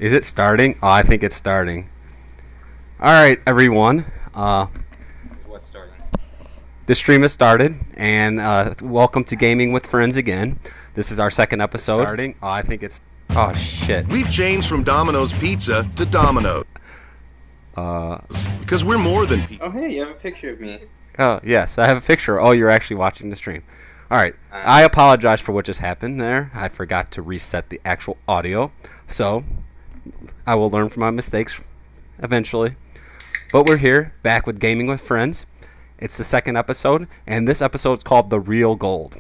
Is it starting? Oh, I think it's starting. All right, everyone. What's starting? The stream has started, and welcome to Gaming with Friends again. This is our second episode. Starting? Oh, I think it's. Oh shit. We've changed from Domino's Pizza to Domino's. Because we're more than pizza. Oh, hey, you have a picture of me. Oh yes, I have a picture. Oh, you're actually watching the stream. All right. I apologize for what just happened there. I forgot to reset the actual audio, so I will learn from my mistakes eventually. But we're here, back with Gaming with Friends. It's the second episode, and this episode is called The Real Gold.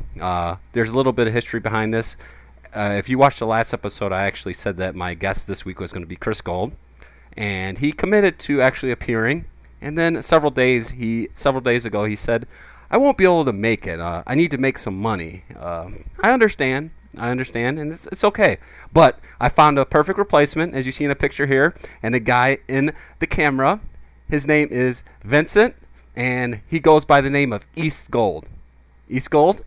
There's a little bit of history behind this. If you watched the last episode, I actually said that my guest this week was going to be Chris Gold, and he committed to actually appearing. And then several days ago, he said, "I won't be able to make it. I need to make some money." I understand, and it's okay. But I found a perfect replacement, as you see in a picture here, and the guy in the camera, his name is Vincent, and he goes by the name of East Gold. East Gold,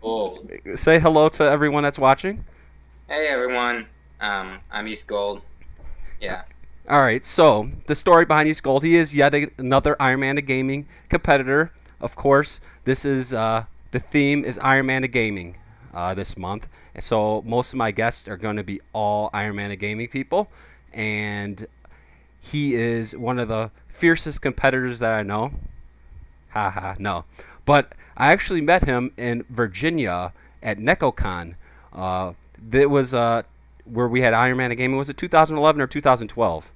say hello to everyone that's watching. Hey, everyone. I'm East Gold. Yeah. All right, so the story behind East Gold, he is yet another Iron Man of Gaming competitor. Of course, this is the theme is Iron Man of Gaming this month. And so most of my guests are going to be all Iron Man of Gaming people. And he is one of the fiercest competitors that I know. Haha, no. But I actually met him in Virginia at NecoCon. That was where we had Iron Man of Gaming. Was it 2011 or 2012?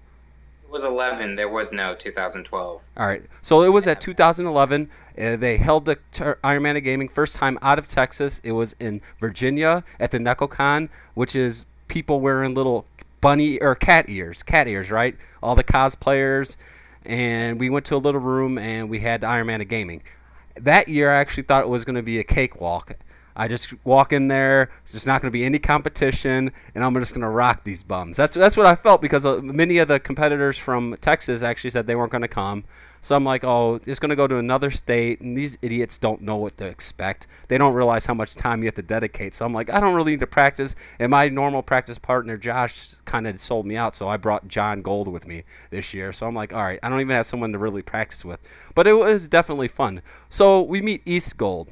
It was 11. There was no 2012. All right. So it was at 2011. They held the Iron Man of Gaming first time out of Texas. It was in Virginia at the NecoCon, which is people wearing little bunny or cat ears, right? All the cosplayers. And we went to a little room and we had the Iron Man of Gaming. That year, I actually thought it was going to be a cakewalk. I just walk in there, there's not going to be any competition, and I'm just going to rock these bums. That's what I felt, because many of the competitors from Texas actually said they weren't going to come. So I'm like, oh, it's going to go to another state, and these idiots don't know what to expect. They don't realize how much time you have to dedicate. So I'm like, I don't really need to practice. And my normal practice partner, Josh, kind of sold me out, so I brought John Gold with me this year. So I'm like, all right, I don't even have someone to really practice with. But it was definitely fun. So we meet East Gold.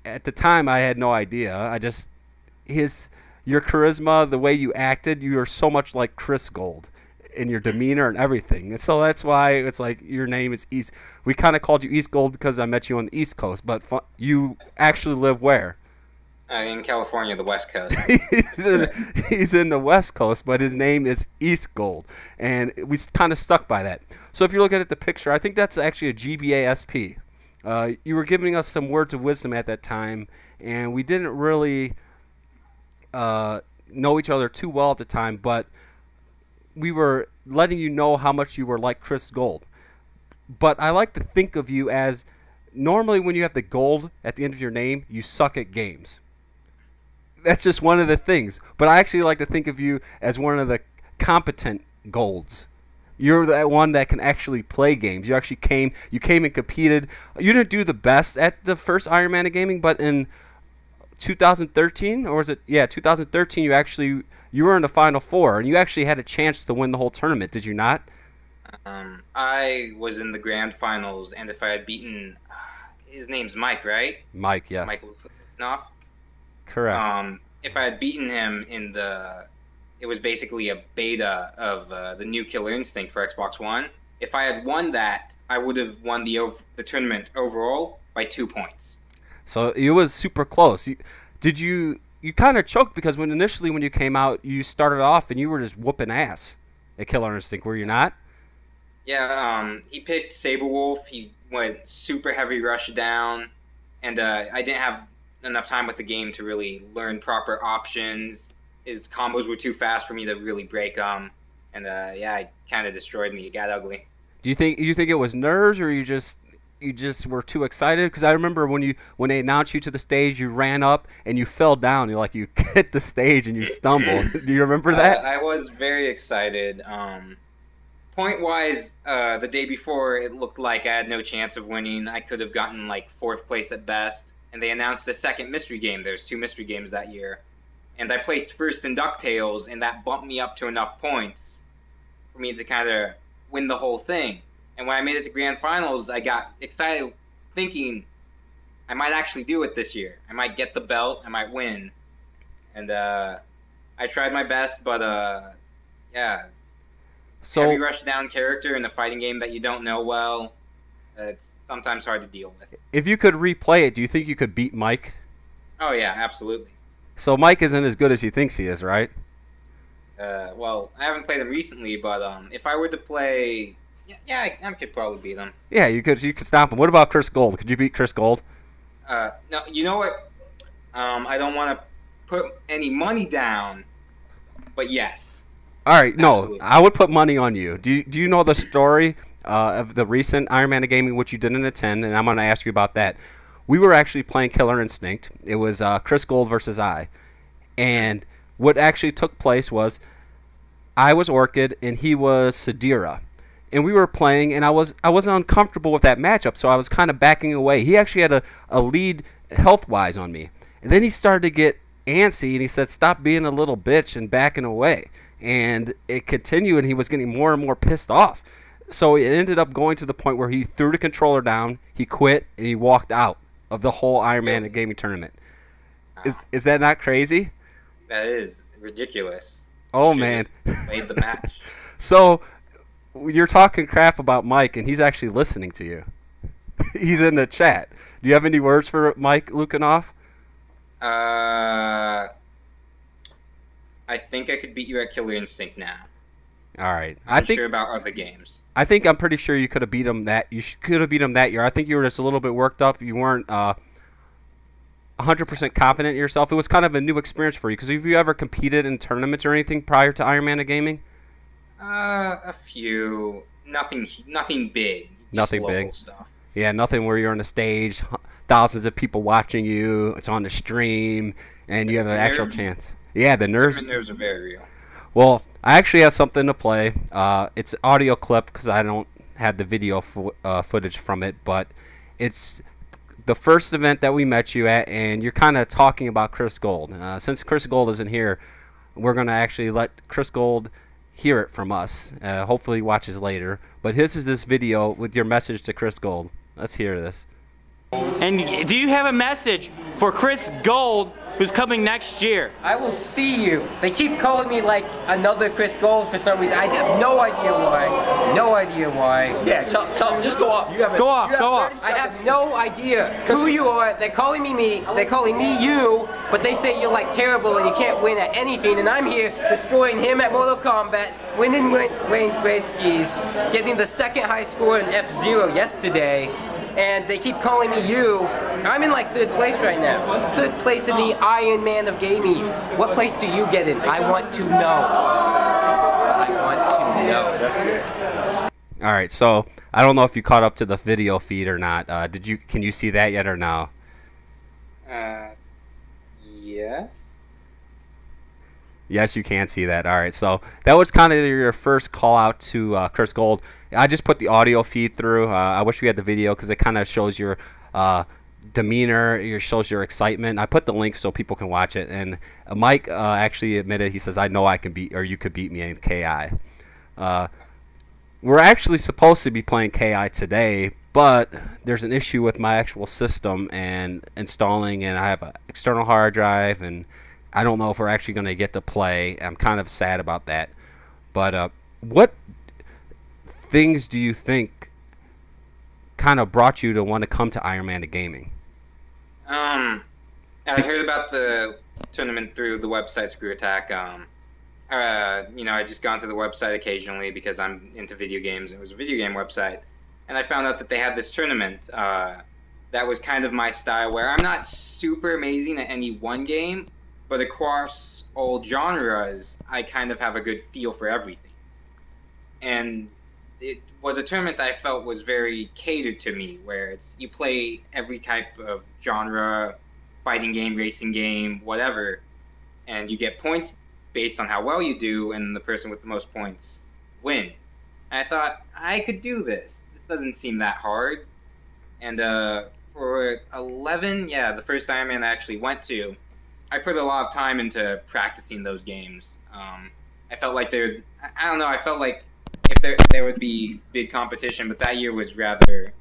At the time, I had no idea. Your charisma, the way you acted, you are so much like Chris Gold in your demeanor and everything. And so that's why it's like your name is East. We kind of called you East Gold because I met you on the East Coast, but you actually live where? In California, the West Coast. he's in the West Coast, but his name is East Gold, and we kind of stuck by that. So if you look at the picture, I think that's actually a GBASP. You were giving us some words of wisdom at that time, and we didn't really know each other too well at the time, but we were letting you know how much you were like Chris Gold. But I like to think of you as, normally when you have the gold at the end of your name, you suck at games. That's just one of the things. But I actually like to think of you as one of the competent golds. You're that one that can actually play games. You actually came and competed. You didn't do the best at the first Iron Man of Gaming, but in 2013, or was it? Yeah, 2013. You were in the Final Four, and you actually had a chance to win the whole tournament. Did you not? I was in the grand finals, and if I had beaten, his name's Mike, right? Mike, yes. Mike Lufinoff. Correct. If I had beaten him it was basically a beta of the new Killer Instinct for Xbox One. If I had won that, I would have won the tournament overall by 2 points. So it was super close. You kind of choked because initially when you came out, you started off and you were just whooping ass at Killer Instinct, were you not? Yeah, he picked Saberwolf. He went super heavy rush down, and I didn't have enough time with the game to really learn proper options. His combos were too fast for me to really break them, and yeah, it kind of destroyed me. It got ugly. Do you think it was nerves, or you just were too excited? Because I remember when they announced you to the stage, you ran up and you fell down. You hit the stage and you stumbled. Do you remember that? I was very excited. Point wise, the day before, it looked like I had no chance of winning. I could have gotten like 4th place at best. And they announced a second mystery game. There's 2 mystery games that year. And I placed first in DuckTales, and that bumped me up to enough points for me to kind of win the whole thing. And when I made it to grand finals, I got excited thinking I might actually do it this year. I might get the belt. I might win. And I tried my best, but yeah. So Heavy rush down character in a fighting game that you don't know well, it's sometimes hard to deal with. if you could replay it, do you think you could beat Mike? Oh yeah, absolutely. So Mike isn't as good as he thinks he is, right? Well, I haven't played him recently, but if I were to play, yeah, I could probably beat him. Yeah, you could stop him. What about Chris Gold? Could you beat Chris Gold? No, you know what? I don't want to put any money down, but yes. All right, no, Absolutely. I would put money on you. Do you know the story of the recent Iron Man of Gaming, which you didn't attend, and I'm going to ask you about that. We were actually playing Killer Instinct. It was Chris Gold versus I. And what actually took place was I was Orchid and he was Sadira. And we were playing, and I wasn't uncomfortable with that matchup, so I was kind of backing away. He actually had a lead health-wise on me. And then he started to get antsy, and he said, stop being a little bitch and backing away. And it continued, and he was getting more and more pissed off. So it ended up going to the point where he threw the controller down, he quit, and he walked out of the whole Iron Man Gaming tournament. Is that not crazy? That is ridiculous. Oh, Should've man. just played the match. So you're talking crap about Mike, and he's actually listening to you. He's in the chat. Do you have any words for Mike Lukanov? I think I could beat you at Killer Instinct now. All right. I'm sure about other games. I'm pretty sure you could have beat him that. Could have beat him that year. I think you were just a little bit worked up. You weren't 100% confident in yourself. It was kind of a new experience for you. Because have you ever competed in tournaments or anything prior to Iron Man of Gaming? A few. Nothing big. Just Nothing local big. stuff. Yeah, nothing where you're on the stage, thousands of people watching you. It's on the stream, and you have an actual chance. Yeah, the nerves. The nerves are very real. Well, I actually have something to play. It's an audio clip because I don't have the video footage from it, but it's the first event that we met you at, and you're kind of talking about Chris Gold. Since Chris Gold isn't here, we're going to actually let Chris Gold hear it from us. Hopefully he watches later. But this is this video with your message to Chris Gold. Let's hear this. And do you have a message for Chris Gold, who's coming next year? I will see you. They keep calling me like another Chris Gold for some reason. I have no idea why. No idea why. Yeah, tell just go off. Go off. I have no idea who you are. They're calling me They're calling me you, but they say you're like terrible and you can't win at anything. And I'm here destroying him at Mortal Kombat, winning Great Skis, getting the second high score in F-Zero yesterday. And they keep calling me you. I'm in like third place right now. Third place in the Iron Man of Gaming. What place do you get in? I want to know. I want to know. All right, so I don't know if you caught up to the video feed or not. Can you see that yet or no? Yes. Yes, you can see that. All right, so that was kind of your first call out to Chris Gold. I just put the audio feed through. I wish we had the video because it kind of shows your demeanor, it shows your excitement. I put the link so people can watch it. And Mike actually admitted, he says, I know I can beat, or you could beat me in KI. We're actually supposed to be playing KI today, but there's an issue with my actual system and installing, and I have an external hard drive, and I don't know if we're actually going to get to play. I'm kind of sad about that. But what things do you think kind of brought you to want to come to Iron Man of Gaming? I heard about the tournament through the website Screw Attack. I just gone to the website occasionally because I'm into video games. It was a video game website. And I found out that they had this tournament that was kind of my style, where I'm not super amazing at any one game, but across all genres, I kind of have a good feel for everything. And it was a tournament that I felt was very catered to me, where you play every type of genre, fighting game, racing game, whatever, and you get points based on how well you do, and the person with the most points wins. And I thought, I could do this. This doesn't seem that hard. And for 11, the first Iron Man I actually went to, I put a lot of time into practicing those games. I felt like I felt like if there would be big competition, but that year was rather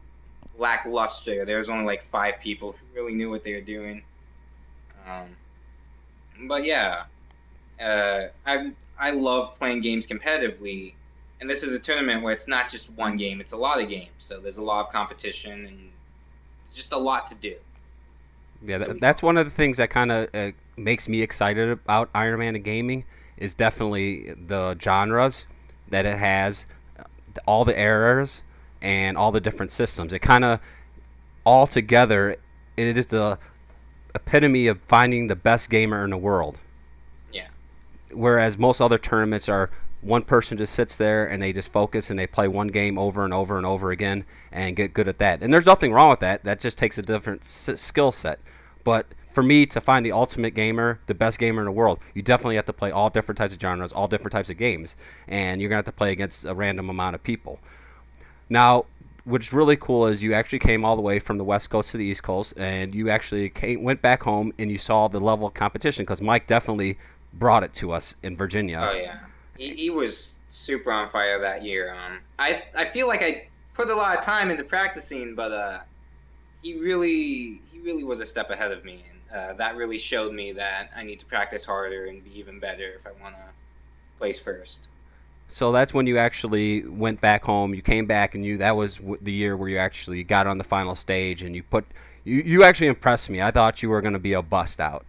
lackluster. There was only like 5 people who really knew what they were doing. But yeah, I love playing games competitively, and this is a tournament where it's not just one game; it's a lot of games. So there's a lot of competition, and it's just a lot to do. Yeah, that's one of the things that kind of makes me excited about Iron Man and gaming is definitely the genres that it has, all the eras, and all the different systems. It kind of all together, it is the epitome of finding the best gamer in the world. Yeah. Whereas most other tournaments are one person just sits there and they just focus and they play one game over and over and over again and get good at that. And there's nothing wrong with that. That just takes a different skill set. But for me to find the ultimate gamer, the best gamer in the world, you definitely have to play all different types of genres, all different types of games, and you're going to have to play against a random amount of people. Now, what's really cool is you actually came all the way from the West Coast to the East Coast, and you actually went back home and you saw the level of competition because Mike definitely brought it to us in Virginia. Oh, yeah. He was super on fire that year. I feel like I put a lot of time into practicing, but he really was a step ahead of me, and that really showed me that I need to practice harder and be even better if I want to place first. So that's when you actually went back home. You came back, and that was the year where you actually got on the final stage, and you actually impressed me. I thought you were going to be a bust out.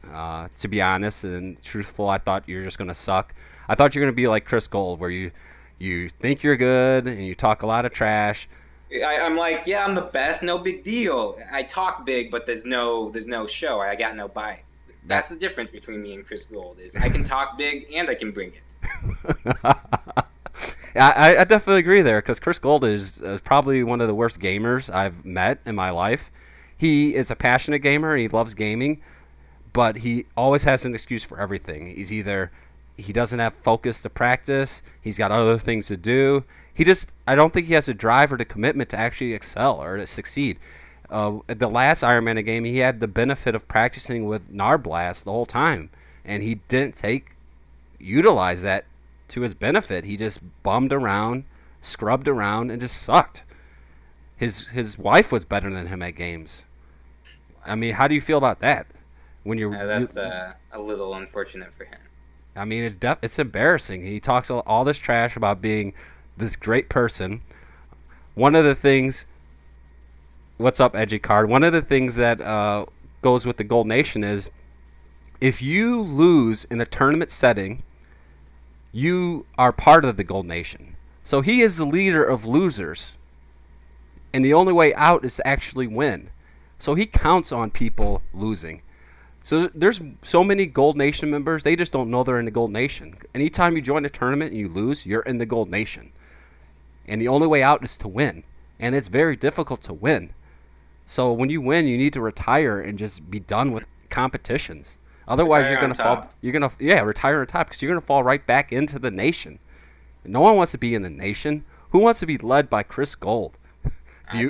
To be honest and truthful, I thought you were just going to suck. I thought you were going to be like Chris Gold, where you think you're good and you talk a lot of trash. I'm like, yeah, I'm the best, no big deal. I talk big, but there's no show. I got no bite. That's the difference between me and Chris Gold is I can talk big and I can bring it. I definitely agree there because Chris Gold is probably one of the worst gamers I've met in my life. He is a passionate gamer. He loves gaming, but he always has an excuse for everything. He's either he doesn't have focus to practice. He's got other things to do. I don't think he has a drive or the commitment to actually excel or to succeed. At the last Iron Man game, he had the benefit of practicing with Narblast the whole time, and he didn't utilize that to his benefit. He just bummed around, scrubbed around, and just sucked. His wife was better than him at games. I mean, how do you feel about that? When that's a little unfortunate for him. I mean, it's embarrassing. He talks all this trash about being this great person. One of the things, what's up, Edgy Card? One of the things that goes with the Gold Nation is if you lose in a tournament setting, you are part of the Gold Nation. So he is the leader of losers, and the only way out is to actually win. So he counts on people losing. So there's so many Gold Nation members, they just don't know they're in the Gold Nation. Anytime you join a tournament and you lose, you're in the Gold Nation. And the only way out is to win. And it's very difficult to win. So when you win, you need to retire and just be done with competitions. Otherwise, you're gonna fall. Retire on top because you're gonna fall right back into the nation. No one wants to be in the nation. Who wants to be led by Chris Gold? Do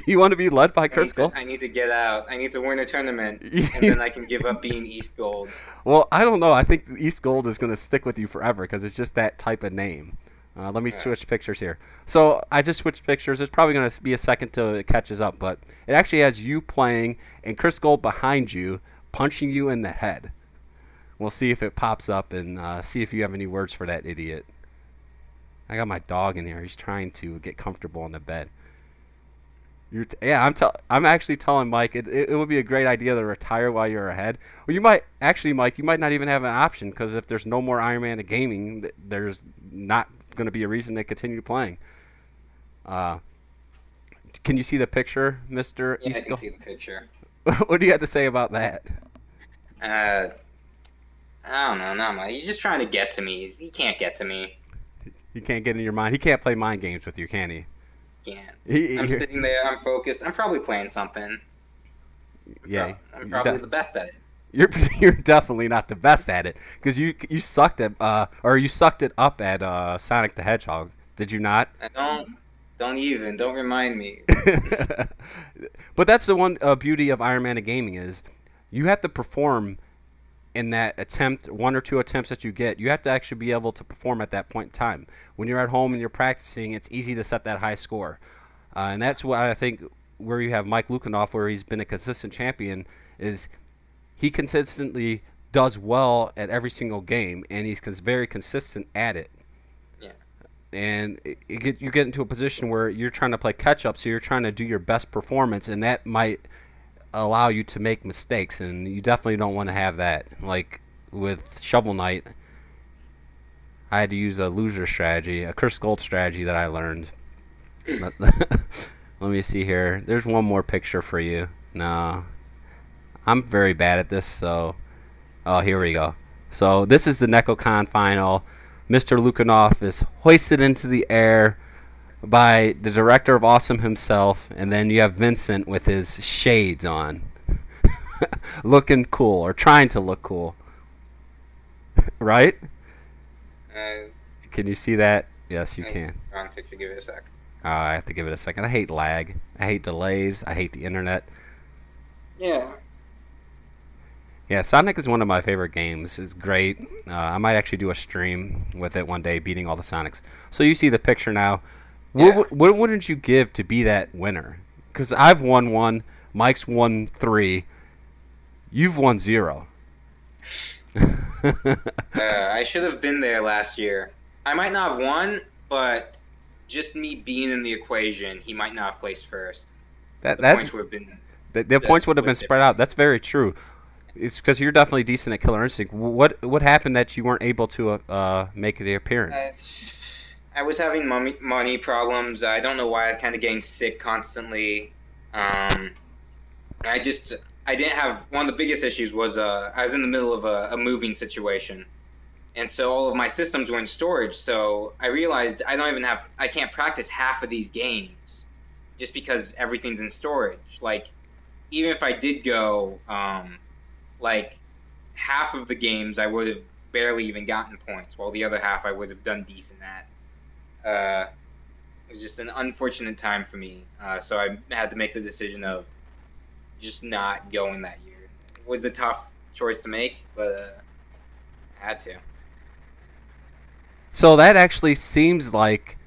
you want to be led by Chris Gold? I need to get out. I need to win a tournament, and then I can give up being East Gold. Well, I don't know. I think East Gold is going to stick with you forever because it's just that type of name. Let me switch pictures here. So I just switched pictures. It's probably going to be a second till it catches up, but it actually has you playing and Chris Gold behind you, punching you in the head. We'll see if it pops up and see if you have any words for that idiot. I got my dog in here. He's trying to get comfortable in the bed. I'm actually telling Mike it would be a great idea to retire while you're ahead. Well, Mike, you might not even have an option because if there's no more Iron Man of gaming, there's not going to be a reason to continue playing. Can you see the picture, Mr. Yeah, I can see the picture. What do you have to say about that? I don't know, not much. He's just trying to get to me. He can't get to me. He can't get in your mind. He can't play mind games with you, can he? Can't. I'm sitting there. I'm focused. I'm probably playing something. Yeah, I'm probably the best at it. You're definitely not the best at it because you sucked at you sucked it up at Sonic the Hedgehog. Did you not? Don't remind me. But that's the one beauty of Iron Man of gaming is you have to perform in that attempt, 1 or 2 attempts that you get, you have to actually be able to perform at that point in time. When you're at home and you're practicing, it's easy to set that high score. And that's what I think where you have Mike Lukanov, where he's been a consistent champion, is he consistently does well at every single game, and he's very consistent at it. Yeah. And you get into a position where you're trying to play catch-up, so you're trying to do your best performance, and that might allow you to make mistakes, and you definitely don't want to have that. Like with Shovel Knight, I had to use a loser strategy, a Chris Gold strategy that I learned. Let me see here. There's one more picture for you. No, I'm very bad at this, so here we go. So this is the NecoCon final. Mr. Lukanov is hoisted into the air by the director of Awesome himself, and then you have Vincent with his shades on, looking cool, or trying to look cool. Right? Can you see that? Yes, you can. Wrong picture. Give it a sec. I have to give it a second. I hate lag. I hate delays. I hate the internet. Yeah. Yeah, Sonic is one of my favorite games. It's great. I might actually do a stream with it one day, beating all the Sonics. So you see the picture now. Yeah. What wouldn't you give to be that winner? Because I've won 1, Mike's won 3, you've won 0. I should have been there last year. I might not have won, but just me being in the equation, he might not have placed first. The points would have been the points would have been spread out. That's very true. It's because you're definitely decent at Killer Instinct. What happened that you weren't able to make the appearance? I was having money problems. I don't know why. I was kind of getting sick constantly. I didn't have, one of the biggest issues was I was in the middle of a moving situation, and so all of my systems were in storage. So I realized I can't practice half of these games just because everything's in storage. Like, even if I did go, like half of the games I would have barely even gotten points, while the other half I would have done decent at. It was just an unfortunate time for me, so I had to make the decision of just not going that year. It was a tough choice to make, but I had to. So that actually seems like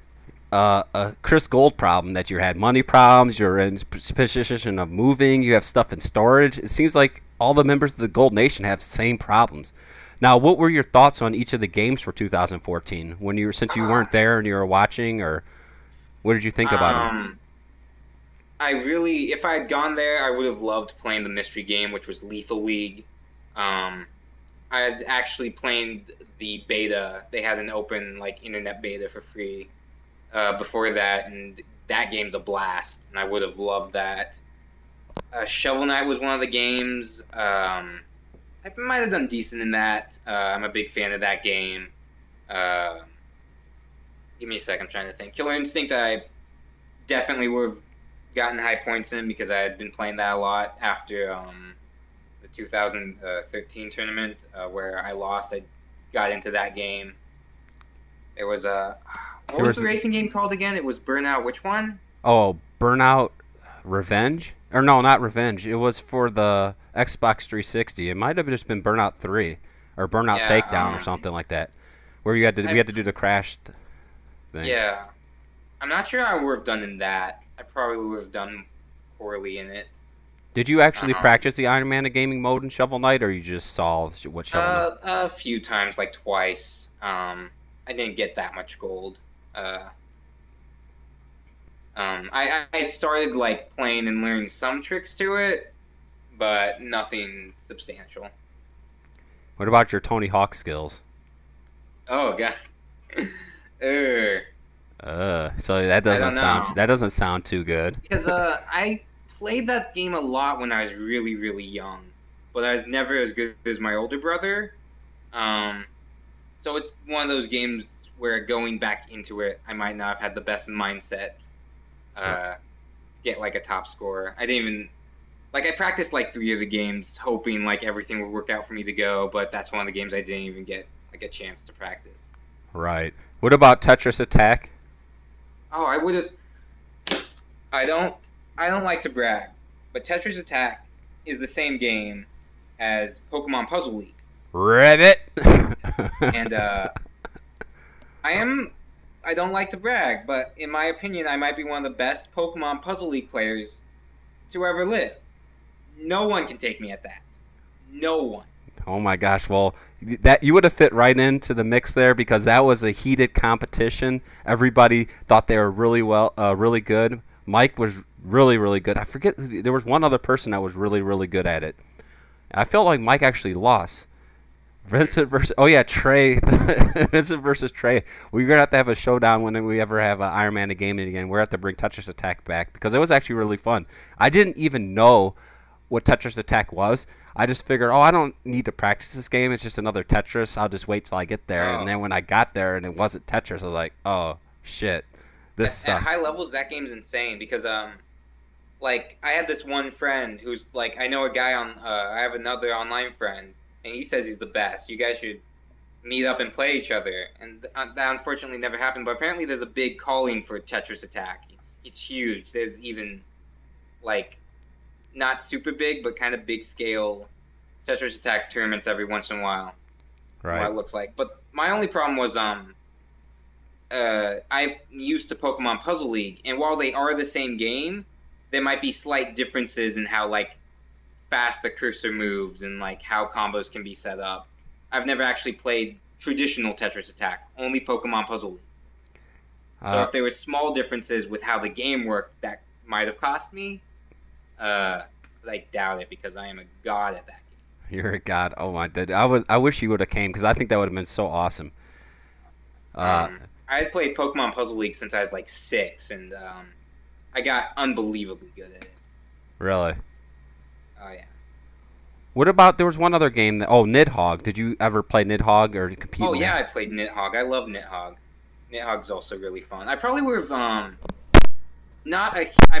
a Chris Gold problem, that you had money problems, you're in position of moving, you have stuff in storage. It seems like all the members of the Gold Nation have the same problems. Now, what were your thoughts on each of the games for 2014 since you weren't there and you were watching, or what did you think about them? If I had gone there, I would have loved playing the mystery game, which was Lethal League. I had actually played the beta. They had an open internet beta for free before that, and that game's a blast, and I would have loved that. Shovel Knight was one of the games. I might have done decent in that. I'm a big fan of that game. Give me a sec, I'm trying to think. Killer Instinct, I definitely would have gotten high points in because I had been playing that a lot after the 2013 tournament where I lost. I got into that game. There was what was the racing game called again? It was Burnout. Which one? Oh, Burnout Revenge? Or no, not Revenge. It was for the Xbox 360. It might have just been Burnout 3 or Burnout Takedown or something like that, where we had to do the crashed thing. Yeah, I'm not sure I would have done in that. I probably would have done poorly in it. Did you actually practice the Iron Man of gaming mode in Shovel Knight, or you just saw what Shovel Knight? A few times, like twice. I didn't get that much gold. I started playing and learning some tricks to it, but nothing substantial. What about your Tony Hawk skills? Oh god. So that doesn't sound too good. Because I played that game a lot when I was really, really young, but I was never as good as my older brother. So it's one of those games where going back into it, I might not have had the best mindset to get a top score. I didn't even I practiced 3 of the games, hoping everything would work out for me to go, but that's one of the games I didn't even get a chance to practice. Right. What about Tetris Attack? Oh, I would have. I don't like to brag, but Tetris Attack is the same game as Pokemon Puzzle League. Ribbit. And I don't like to brag, but in my opinion, I might be one of the best Pokemon Puzzle League players to ever live. No one can take me at that. No one. Oh my gosh! Well, that you would have fit right into the mix there because that was a heated competition. Everybody thought they were really good. Mike was really good. I forget there was one other person that was really good at it. I felt like Mike actually lost. Vincent versus Trey. Vincent versus Trey. We're gonna have to have a showdown when we ever have Iron Man gaming again. We're gonna have to bring Tetris Attack back because it was actually really fun. I didn't even know what Tetris Attack was. I just figured, I don't need to practice this game. It's just another Tetris. I'll just wait till I get there. And then when I got there and it wasn't Tetris, I was like, oh shit, this sucks. At high levels, that game's insane because like I have this one friend who's like, I know a guy on. I have another online friend, and he says he's the best. You guys should meet up and play each other. And that unfortunately never happened. But apparently, there's a big calling for Tetris Attack. It's huge. There's even like not super big, but kind of big scale Tetris Attack tournaments every once in a while. Right. What it looks like. But my only problem was I'm used to Pokemon Puzzle League, and while they are the same game, there might be slight differences in how like fast the cursor moves and like how combos can be set up. I've never actually played traditional Tetris Attack, only Pokemon Puzzle League. So if there were small differences with how the game worked, that might have cost me. I doubt it because I am a god at that game. You're a god. Oh my god. I wish you would have came because I think that would have been so awesome. I've played Pokemon Puzzle League since I was like 6, and I got unbelievably good at it. Really? Oh yeah. What about there was one other game that Nidhogg. Did you ever play Nidhogg or compete? Oh yeah, I played Nidhogg. I love Nidhogg. Nidhogg's also really fun. I probably would have I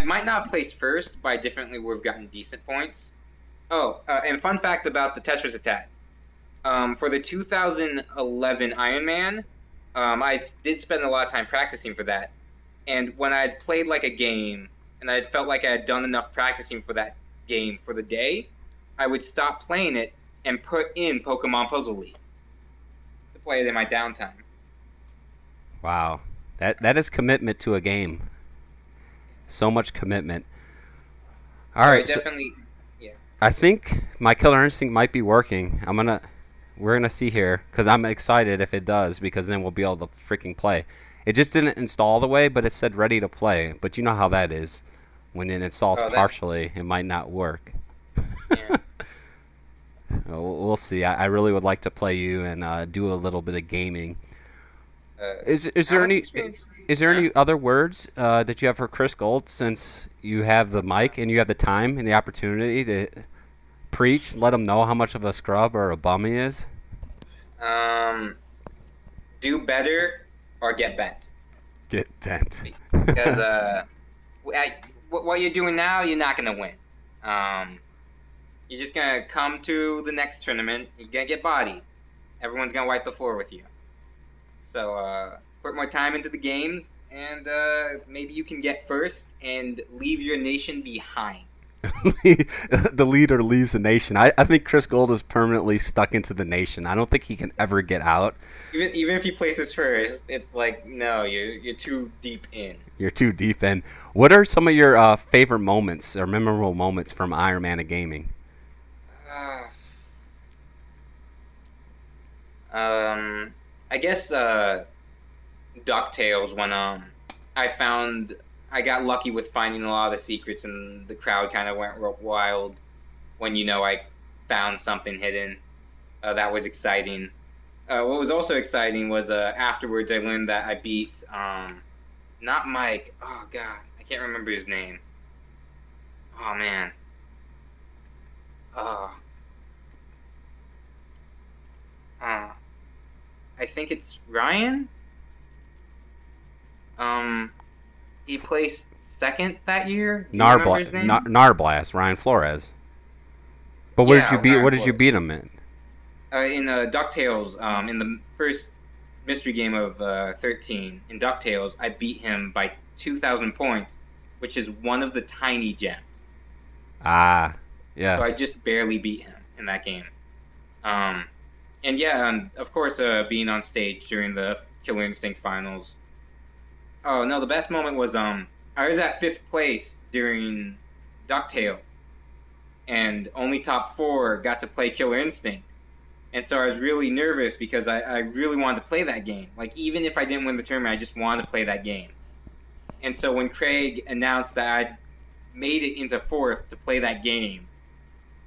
might not have placed first, but I definitely would have gotten decent points. And fun fact about the Tetris Attack. For the 2011 Iron Man, I did spend a lot of time practicing for that. And when I had played like a game, and I felt like I had done enough practicing for that game for the day, I would stop playing it and put in Pokemon Puzzle League to play it in my downtime. Wow. That is commitment to a game. So much commitment. All right, definitely. Yeah. I think my Killer Instinct might be working. We're gonna see here because I'm excited if it does because then we'll be able to freaking play. It just didn't install all the way, but it said ready to play. But you know how that is. When it installs partially, it might not work. Yeah. We'll see. I really would like to play you and do a little bit of gaming. Is there any other words that you have for Chris Gold since you have the mic and you have the time and the opportunity to preach? Let him know how much of a scrub or a bum he is. Do better or get bent. Get bent. Because what you're doing now, you're not gonna win. You're just gonna come to the next tournament. You're gonna get bodied. Everyone's gonna wipe the floor with you. So put more time into the games, and maybe you can get first and leave your nation behind. The leader leaves the nation. I think Chris Gold is permanently stuck into the nation. I don't think he can ever get out. Even if he places first, it's like, no, you're too deep in. You're too deep in. What are some of your favorite moments or memorable moments from Iron Man of Gaming? I guess DuckTales when I got lucky with finding a lot of the secrets and the crowd kind of went wild when I found something hidden. That was exciting. What was also exciting was afterwards I learned that I beat not Mike. Oh god, I can't remember his name. Oh man. I think it's Ryan. He placed second that year. Narblast, Ryan Flores. But what did you beat? What did you beat him in? In DuckTales, in the first mystery game of 13 in DuckTales, I beat him by 2,000 points, which is one of the tiny gems. Ah, yes. So I just barely beat him in that game. And yeah, of course, being on stage during the Killer Instinct finals. Oh no, the best moment was I was at 5th place during DuckTales, and only top 4 got to play Killer Instinct. And so I was really nervous because I really wanted to play that game. Like, even if I didn't win the tournament, I just wanted to play that game. And so when Craig announced that I'd made it into 4th to play that game,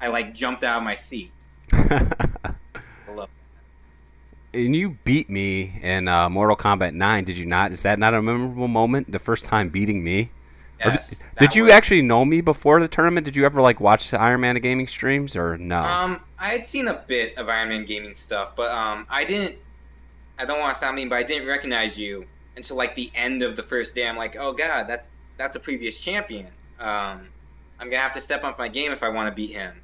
I, like, jumped out of my seat. And you beat me in Mortal Kombat 9, did you not? Is that not a memorable moment, the first time beating me? Yes. Did you actually know me before the tournament? Did you ever, like, watch the Iron Man Gaming streams, or no? I had seen a bit of Iron Man Gaming stuff, but I don't want to sound mean, but I didn't recognize you until, like, the end of the first day. I'm like, oh god, that's a previous champion. I'm gonna have to step up my game if I want to beat him,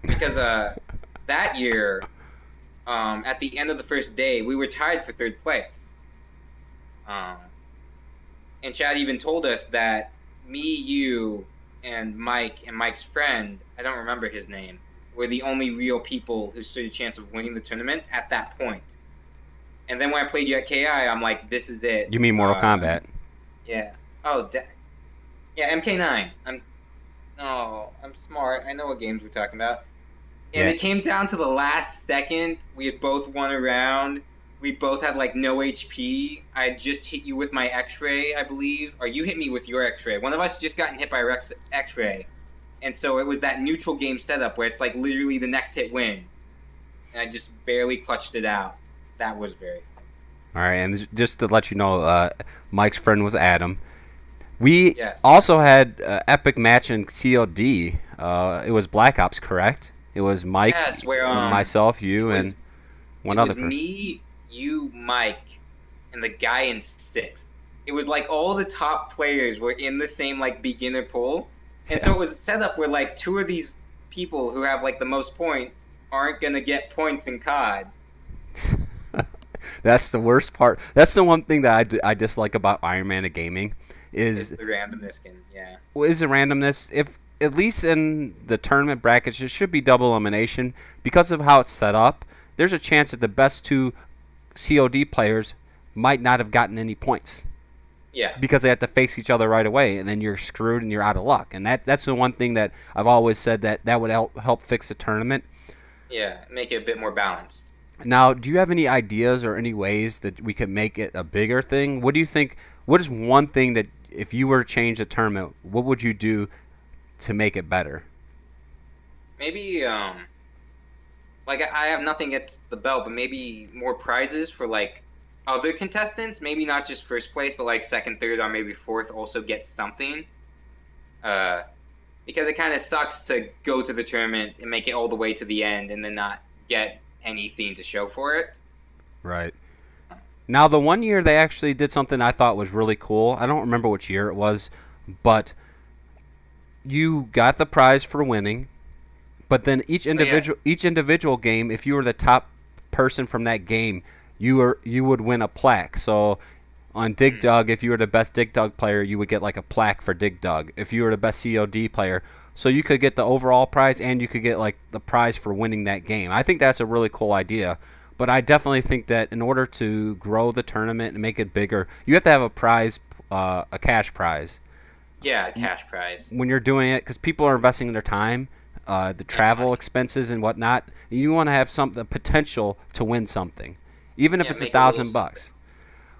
because that year, at the end of the first day, we were tied for 3rd place. And Chad even told us that me, you, and Mike, and Mike's friend, I don't remember his name, were the only real people who stood a chance of winning the tournament at that point. And then when I played you at KI, I'm like, this is it. You mean Mortal Kombat? Yeah. Oh, yeah, MK9. I'm smart. I know what games we're talking about. And it came down to the last second. We had both won a round. We both had, like, no HP. I had just hit you with my X-ray, I believe. Or you hit me with your X-ray. One of us just gotten hit by Rex X-ray. And so it was that neutral game setup where it's, like, literally the next hit wins. And I just barely clutched it out. That was very fun. All right, and just to let you know, Mike's friend was Adam. We also had an epic match in COD. It was Black Ops, correct? It was Mike, myself, you, and one other person. It was me, you, Mike, and the guy in 6th. It was like all the top players were in the same, like, beginner pool. And so it was set up where, like, 2 of these people who have, like, the most points aren't going to get points in COD. That's the worst part. That's the one thing that I dislike about Iron Man Gaming is the randomness. Yeah. Well, is the randomness. If at least in the tournament brackets, it should be double elimination. Because of how it's set up, there's a chance that the best 2 COD players might not have gotten any points. Yeah. Because they have to face each other right away, and then you're screwed and you're out of luck. And that's the one thing that I've always said that would help fix the tournament. Yeah, make it a bit more balanced. Now, do you have any ideas or any ways that we could make it a bigger thing? What do you think? What is one thing that if you were to change the tournament, what would you do to make it better? Maybe, like, I have nothing against the belt, but maybe more prizes for, like, other contestants. Maybe not just 1st place, but, like, 2nd, 3rd, or maybe 4th also get something. Because it kind of sucks to go to the tournament and make it all the way to the end and then not get anything to show for it. Right. Now, the one year they actually did something I thought was really cool. I don't remember which year it was, but you got the prize for winning. But then each individual game, if you were the top person from that game, you would win a plaque. So on Dig Dug, if you were the best Dig Dug player, you would get like a plaque for Dig Dug. If you were the best COD player, so you could get the overall prize and you could get like the prize for winning that game. I think that's a really cool idea. But I definitely think that in order to grow the tournament and make it bigger, you have to have a prize, a cash prize. Yeah, a cash prize. When you're doing it, because people are investing their time, the travel expenses and whatnot. You want to have the potential to win something, even if it's $1,000.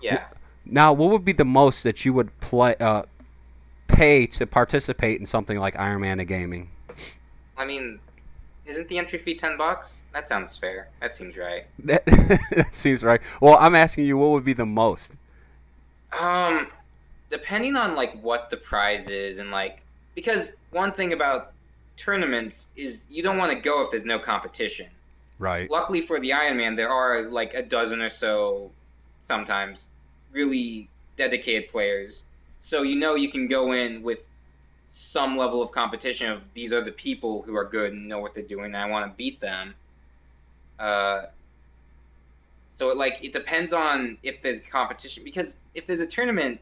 Yeah. Now, what would be the most that you would pay to participate in something like Iron Man Gaming? I mean, isn't the entry fee $10? That sounds fair. That seems right. That seems right. Well, I'm asking you, what would be the most? Depending on like what the prize is and like, because one thing about tournaments is you don't want to go if there's no competition. Right. Luckily for the Iron Man, there are like a dozen or so, sometimes, really dedicated players. So you can go in with some level of competition of these are the people who are good and know what they're doing and I want to beat them. So it depends on if there's competition, because if there's a tournament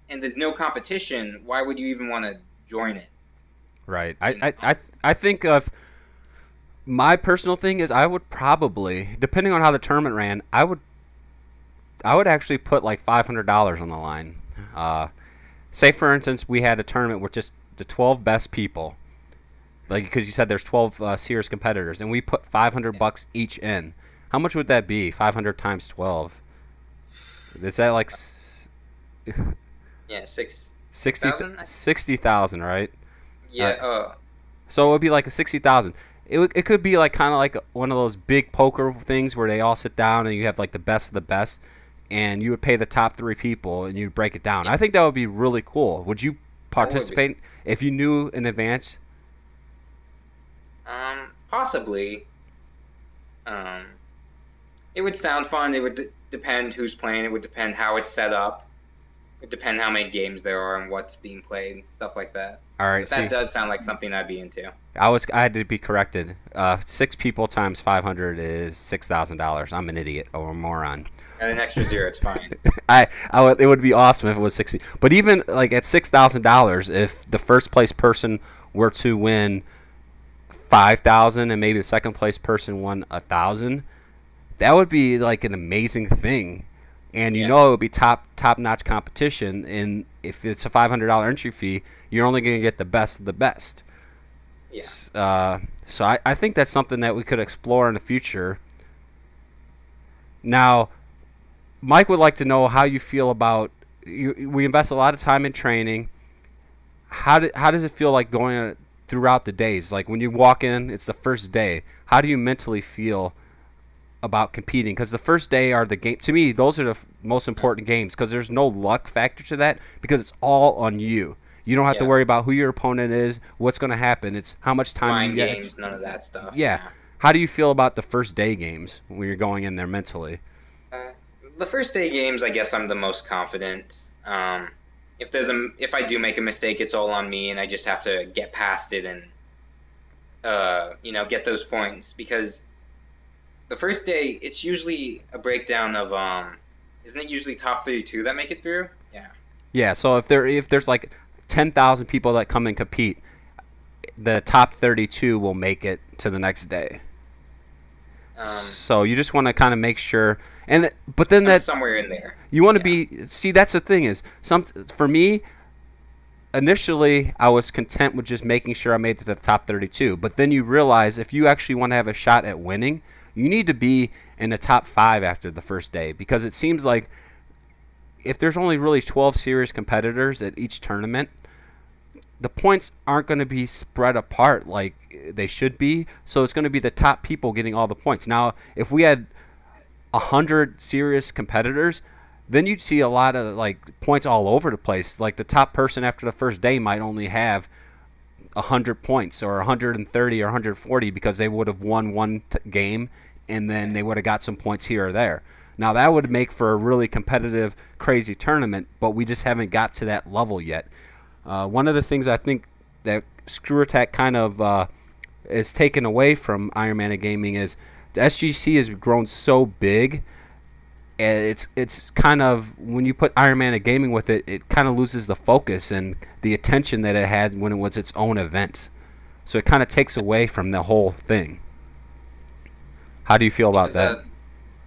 and there's no competition, why would you even want to join it? Right. I think of My personal thing is I would probably, depending on how the tournament ran, I would actually put like $500 on the line. Say for instance we had a tournament with just the 12 best people, like because you said there's 12 serious competitors, and we put $500 each in. How much would that be? 500 times 12. Is that like? Yeah, 60,000, right? Yeah. So it would be like a 60,000. It could be like kind of like one of those big poker things where they all sit down and you have like the best of the best, and you would pay the top 3 people and you'd break it down. I think that would be really cool. Would you participate if you knew in advance? Possibly. It would sound fun. It would depend who's playing. It would depend how it's set up. It would depend how many games there are and what's being played, stuff like that. All right, that does sound like something I'd be into. I had to be corrected. 6 people times 500 is $6,000. I'm an idiot or a moron. At an extra 0, it's fine. It would be awesome if it was 60. But even like at $6,000, if the first place person were to win 5,000 and maybe the second place person won 1,000, that would be like an amazing thing. And you know it would be top notch competition. And if it's a $500 entry fee, you're only going to get the best of the best. Yeah. So I think that's something that we could explore in the future. Now, Mike would like to know how you feel about we invest a lot of time in training. How does it feel like going throughout the days? Like when you walk in, it's the first day. How do you mentally feel about competing? Because the first day are the game. To me, those are the most important games because there's no luck factor to that because it's all on you. You don't have to worry about who your opponent is, what's going to happen. It's how much time you get. Games, none of that stuff. Yeah. How do you feel about the first day games when you're going in there mentally? The first day games, I guess I'm the most confident. If I do make a mistake, it's all on me, and I just have to get past it and get those points. Because the first day, it's usually a breakdown of isn't it usually top 32 that make it through? Yeah. Yeah. So if there's like 10,000 people that come and compete, the top 32 will make it to the next day. So you just want to kind of make sure, but then that somewhere in there, you want to be. See, that's the thing is, for me, initially I was content with just making sure I made it to the top 32. But then you realize if you actually want to have a shot at winning, you need to be in the top 5 after the first day, because it seems like if there's only really 12 serious competitors at each tournament, the points aren't going to be spread apart like they should be. So it's going to be the top people getting all the points. Now, if we had 100 serious competitors, then you'd see a lot of like points all over the place. Like the top person after the first day might only have 100 points or 130 or 140 because they would have won one game and then they would have got some points here or there. Now that would make for a really competitive, crazy tournament, but we just haven't got to that level yet. One of the things I think that Screw Attack kind of is taken away from Iron Man of Gaming is the SGC has grown so big, and it's kind of, when you put Iron Man of Gaming with it, it kind of loses the focus and the attention that it had when it was its own event. So it kind of takes away from the whole thing. How do you feel about that?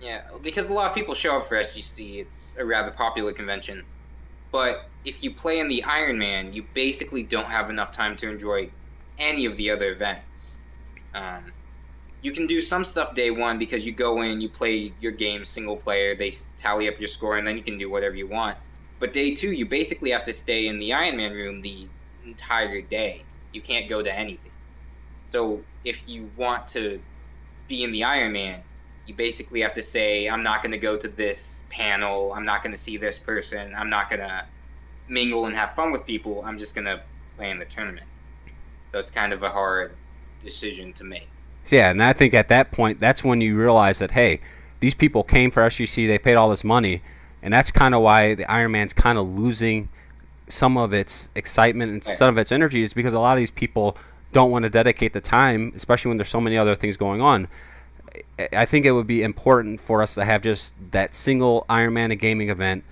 Yeah, because a lot of people show up for SGC. It's a rather popular convention. But if you play in the Iron Man, you basically don't have enough time to enjoy any of the other events. You can do some stuff day one because you go in, you play your game single player, they tally up your score, and then you can do whatever you want. But day 2, you basically have to stay in the Iron Man room the entire day. You can't go to anything. So if you want to be in the Iron Man, you basically have to say, I'm not going to go to this panel, I'm not going to see this person, I'm not going to mingle and have fun with people, I'm just going to play in the tournament. So it's kind of a hard decision to make. Yeah, and I think at that point, that's when you realize that, hey, these people came for SGC, they paid all this money, and that's kind of why the Iron Man's kind of losing some of its excitement and some of its energy, is because a lot of these people don't want to dedicate the time, especially when there's so many other things going on. I think it would be important for us to have just that single Iron Man of Gaming event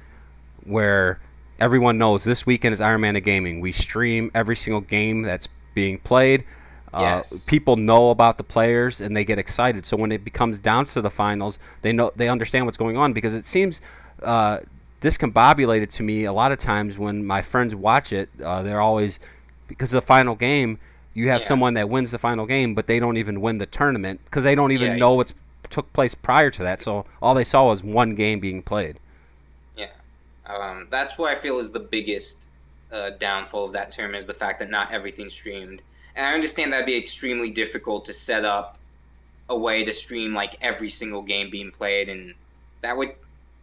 where everyone knows this weekend is Iron Man of Gaming. We stream every single game that's being played. Yes. People know about the players and they get excited. So when it becomes down to the finals, they understand what's going on, because it seems discombobulated to me a lot of times when my friends watch it. They're always, because of the final game, you have someone that wins the final game, but they don't even win the tournament because they don't even know what's took place prior to that. So all they saw was one game being played. Yeah. That's what I feel is the biggest downfall of that tournament, is the fact that not everything's streamed. And I understand that'd be extremely difficult to set up a way to stream like every single game being played, and that would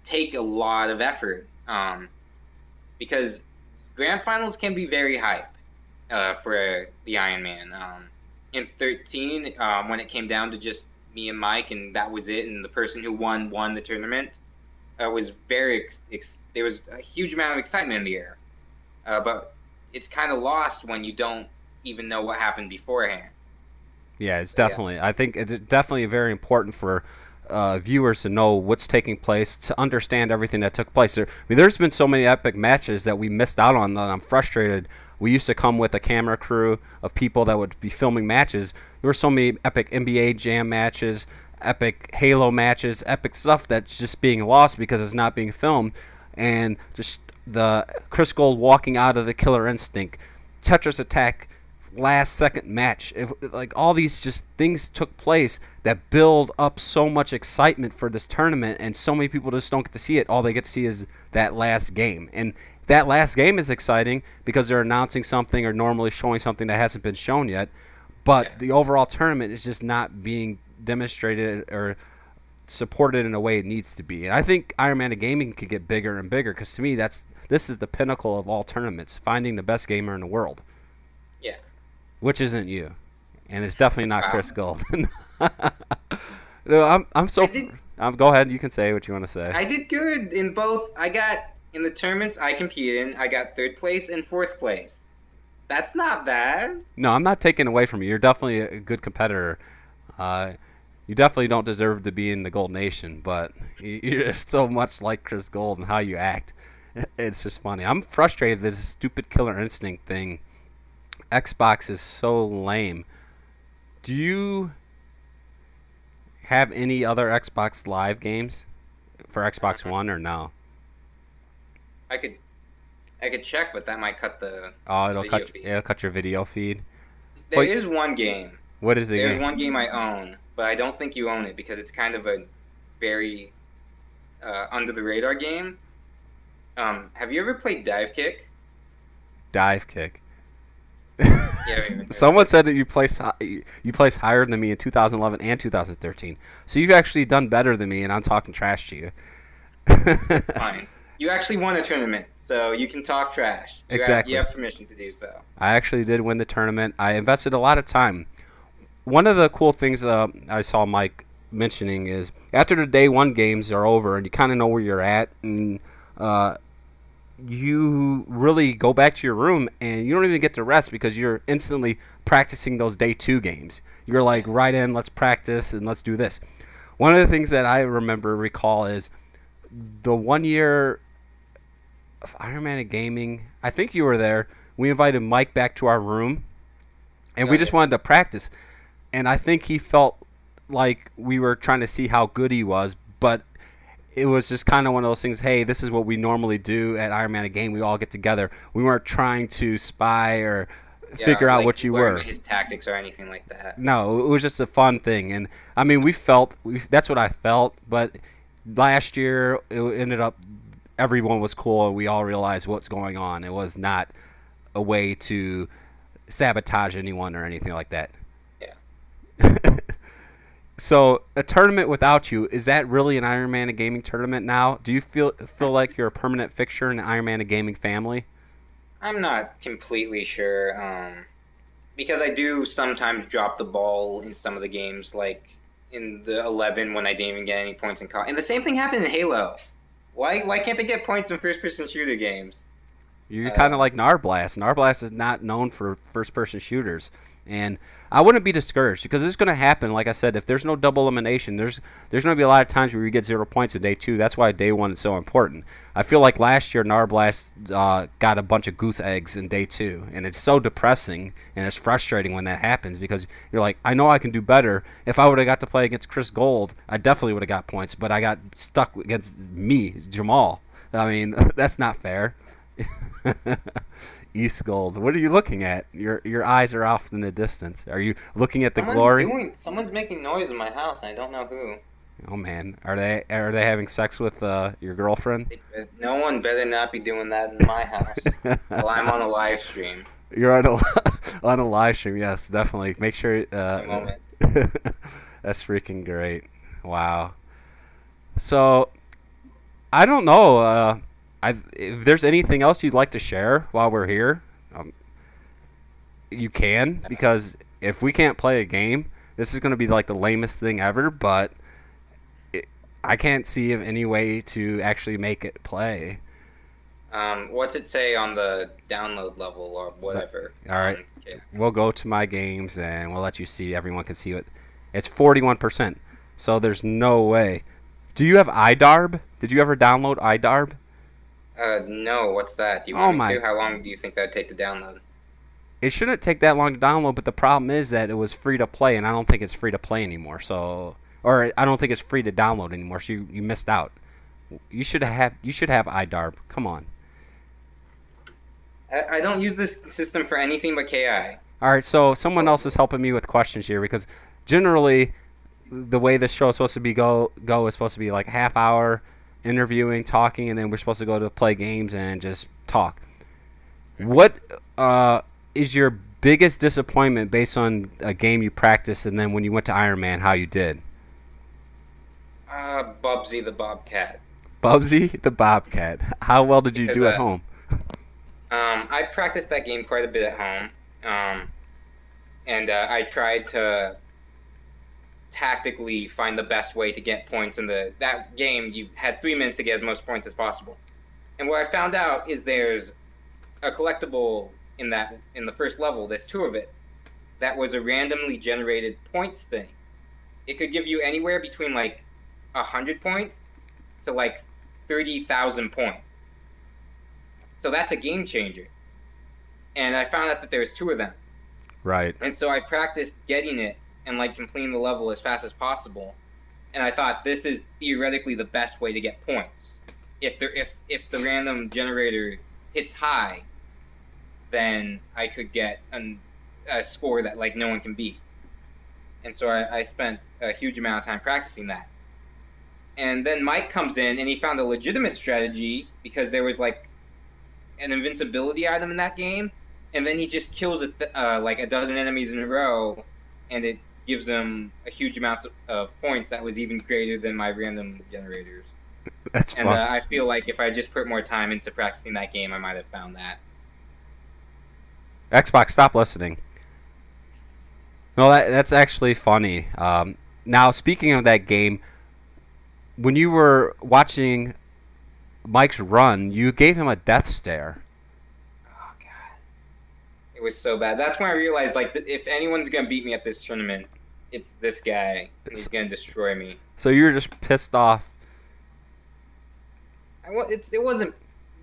take a lot of effort, because grand finals can be very hype for the Ironman. In 13, when it came down to just me and Mike, and that was it, and the person who won the tournament, was very there was a huge amount of excitement in the air, but it's kind of lost when you don't even know what happened beforehand. Yeah, it's definitely. I think it's definitely very important for viewers to know what's taking place, to understand everything that took place. There's been so many epic matches that we missed out on that I'm frustrated. We used to come with a camera crew of people that would be filming matches. There were so many epic NBA Jam matches, epic Halo matches, epic stuff that's just being lost because it's not being filmed. And just the Chris Gold walking out of the Killer Instinct, Tetris Attack, last second match, like all these just things took place that build up so much excitement for this tournament, and so many people just don't get to see it. All they get to see is that last game, and that last game is exciting because they're announcing something or normally showing something that hasn't been shown yet, but the overall tournament is just not being demonstrated or supported in a way it needs to be. And I think Ironman Gaming could get bigger and bigger, because to me this is the pinnacle of all tournaments, finding the best gamer in the world. Yeah. Which isn't you, and it's definitely not Chris Gold. No, go ahead. You can say what you want to say. I did good in both. In the tournaments I competed in, I got 3rd place and 4th place. That's not bad. No, I'm not taking away from you. You're definitely a good competitor. You definitely don't deserve to be in the Gold Nation, but you're so much like Chris Gold and how you act. It's just funny. I'm frustrated with this stupid Killer Instinct thing. Xbox is so lame. Do you have any other Xbox Live games for Xbox One or no? I could check, but that might cut the it'll cut your video feed. There is one game. What is the game? There's one game I own, but I don't think you own it because it's kind of a very under the radar game. Have you ever played Dive Kick? Dive Kick. Yeah, Someone said that you placed higher than me in 2011 and 2013. So you've actually done better than me, and I'm talking trash to you. Fine. You actually won a tournament, so you can talk trash. Exactly. You have permission to do so. I actually did win the tournament. I invested a lot of time. One of the cool things I saw Mike mentioning is after the day one games are over and you kind of know where you're at, and you really go back to your room and you don't even get to rest because you're instantly practicing those day two games. You're like, right in, let's practice and let's do this. One of the things that I recall is the 1 year of Ironman Gaming. I think you were there. We invited Mike back to our room and we just wanted to practice. And I think he felt like we were trying to see how good he was, but it was just kind of one of those things, hey, this is what we normally do at Ironman Game. We all get together. We weren't trying to spy or figure out what you were. His tactics or anything like that. No, it was just a fun thing. And, I mean, that's what I felt. But last year, it ended up everyone was cool and we all realized what's going on. It was not a way to sabotage anyone or anything like that. Yeah. So a tournament without you, is that really an Ironman Gaming tournament now? Do you feel like you're a permanent fixture in the Ironman Gaming family? I'm not completely sure, because I do sometimes drop the ball in some of the games, like in the 11 when I didn't even get any points in college. And the same thing happened in Halo. Why can't they get points in first-person shooter games? You're kind of like Narblast. Narblast is not known for first-person shooters. And I wouldn't be discouraged because it's going to happen. Like I said, if there's no double elimination, there's going to be a lot of times where you get 0 points in day 2. That's why day 1 is so important. I feel like last year Narblast got a bunch of goose eggs in day 2, and it's so depressing and it's frustrating when that happens because you're like, I know I can do better. If I would have got to play against Chris Gold, I definitely would have got points, but I got stuck against me, Jamal. I mean, that's not fair. East Gold. What are you looking at? Your eyes are off in the distance. Are you looking at the glory? Someone's making noise in my house. And I don't know who. Oh man, are they having sex with your girlfriend? No one better not be doing that in my house while I'm on a live stream. You're on a live stream. Yes, definitely. Make sure. Moment. That's freaking great. Wow. So, I don't know. If there's anything else you'd like to share while we're here, you can, because if we can't play a game, this is going to be like the lamest thing ever, but I can't see of any way to actually make it play. What's it say on the download level or whatever? All right. We'll go to my games and we'll let you see. Everyone can see it. It's 41%, so there's no way. Do you have iDarb? Did you ever download iDarb? No, what's that? Do you want me to? How long do you think that would take to download? It shouldn't take that long to download, but the problem is that it was free to play, and I don't think it's free to play anymore. Or I don't think it's free to download anymore. So you missed out. You should have iDarb. Come on. I don't use this system for anything but KI. All right, so someone else is helping me with questions here because generally the way this show is supposed to be go is supposed to be like a half hour interviewing, talking, and then we're supposed to go to play games and just talk. What is your biggest disappointment based on a game you practiced and then when you went to Iron Man, how you did? Bubsy the Bobcat. Bubsy the Bobcat. How well did you do at home? I practiced that game quite a bit at home, and I tried to tactically find the best way to get points in that game. You had 3 minutes to get as most points as possible, and what I found out is there's a collectible in the first level. There's 2 of it. That was a randomly generated points thing. It could give you anywhere between like 100 points to like 30,000 points. So that's a game changer. And I found out that there's 2 of them. Right. And so I practiced getting it and like completing the level as fast as possible. And I thought this is theoretically the best way to get points. If the random generator hits high, then I could get a score that like no one can beat. And so I spent a huge amount of time practicing that. And then Mike comes in and he found a legitimate strategy because there was like an invincibility item in that game, and then he just kills like a dozen enemies in a row, and it gives him a huge amount of points that was even greater than my random generators. That's fun. And I feel like if I just put more time into practicing that game, I might have found that. Xbox, stop listening. No, that's actually funny. Now, speaking of that game, when you were watching Mike's run, you gave him a death stare. Oh, God. It was so bad. That's when I realized, like, if anyone's going to beat me at this tournament, it's this guy. He's going to destroy me. So you were just pissed off. I wasn't